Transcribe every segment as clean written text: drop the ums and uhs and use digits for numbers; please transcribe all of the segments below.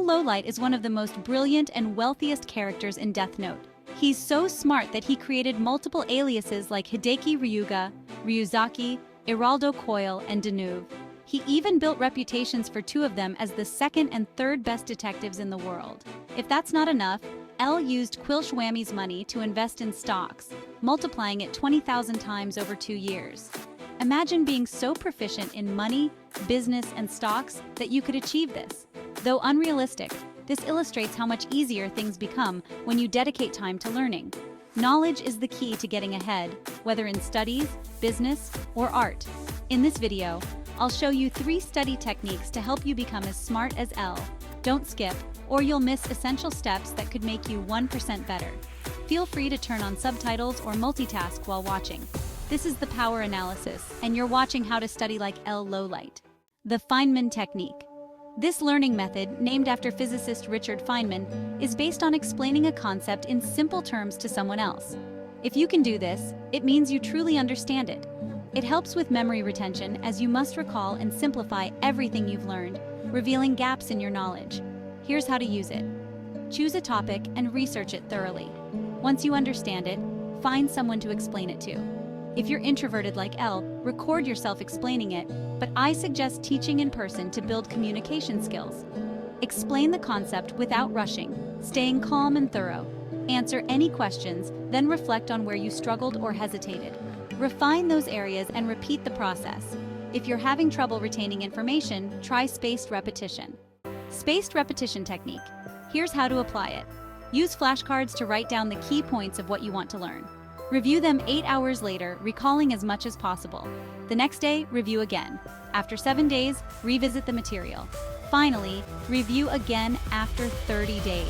Lowlight is one of the most brilliant and wealthiest characters in Death Note. He's so smart that he created multiple aliases like Hideki Ryuga, Ryuzaki, Iraldo Coil, and Danuve. He even built reputations for two of them as the second and third best detectives in the world. If that's not enough, L used Quilshwami's money to invest in stocks, multiplying it 20,000 times over 2 years. Imagine being so proficient in money, business, and stocks that you could achieve this. Though unrealistic, this illustrates how much easier things become when you dedicate time to learning. Knowledge is the key to getting ahead, whether in studies, business, or art. In this video, I'll show you 3 study techniques to help you become as smart as L. Don't skip, or you'll miss essential steps that could make you 1% better. Feel free to turn on subtitles or multitask while watching. This is the power analysis, and you're watching how to study like L. Lowlight. The Feynman Technique. This learning method, named after physicist Richard Feynman, is based on explaining a concept in simple terms to someone else. If you can do this, it means you truly understand it. It helps with memory retention, as you must recall and simplify everything you've learned, revealing gaps in your knowledge. Here's how to use it. Choose a topic and research it thoroughly. Once you understand it, find someone to explain it to. If you're introverted like L, record yourself explaining it, but I suggest teaching in person to build communication skills. Explain the concept without rushing, staying calm and thorough. Answer any questions, then reflect on where you struggled or hesitated. Refine those areas and repeat the process. If you're having trouble retaining information, try spaced repetition. Spaced repetition technique. Here's how to apply it. Use flashcards to write down the key points of what you want to learn. Review them 8 hours later, recalling as much as possible. The next day, review again. After 7 days, revisit the material. Finally, review again after 30 days.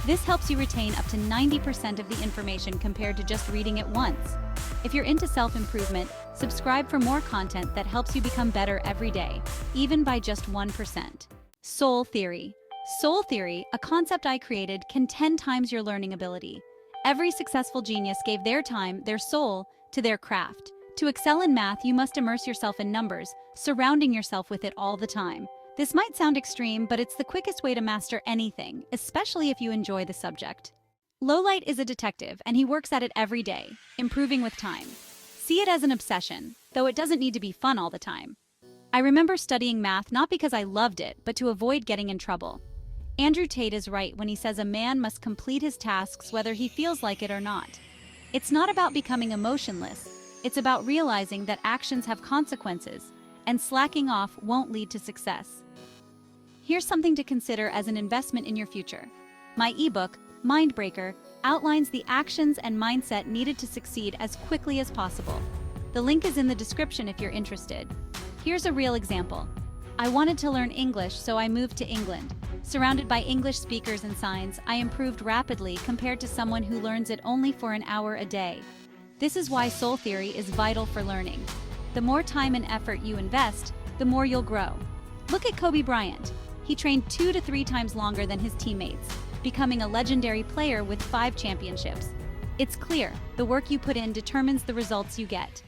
This helps you retain up to 90% of the information compared to just reading it once. If you're into self-improvement, subscribe for more content that helps you become better every day, even by just 1%. Soul theory. Soul theory, a concept I created, can 10 times your learning ability. Every successful genius gave their time, their soul, to their craft. To excel in math, you must immerse yourself in numbers, surrounding yourself with it all the time. This might sound extreme, but it's the quickest way to master anything, especially if you enjoy the subject. Lowlight is a detective, and he works at it every day, improving with time. See it as an obsession, though it doesn't need to be fun all the time. I remember studying math not because I loved it, but to avoid getting in trouble. Andrew Tate is right when he says a man must complete his tasks whether he feels like it or not. It's not about becoming emotionless, it's about realizing that actions have consequences, and slacking off won't lead to success. Here's something to consider as an investment in your future. My ebook, Mindbreaker, outlines the actions and mindset needed to succeed as quickly as possible. The link is in the description if you're interested. Here's a real example. I wanted to learn English, so I moved to England. Surrounded by English speakers and signs, I improved rapidly compared to someone who learns it only for an hour a day. This is why soul theory is vital for learning. The more time and effort you invest, the more you'll grow. Look at Kobe Bryant. He trained 2 to 3 times longer than his teammates, becoming a legendary player with 5 championships. It's clear, the work you put in determines the results you get.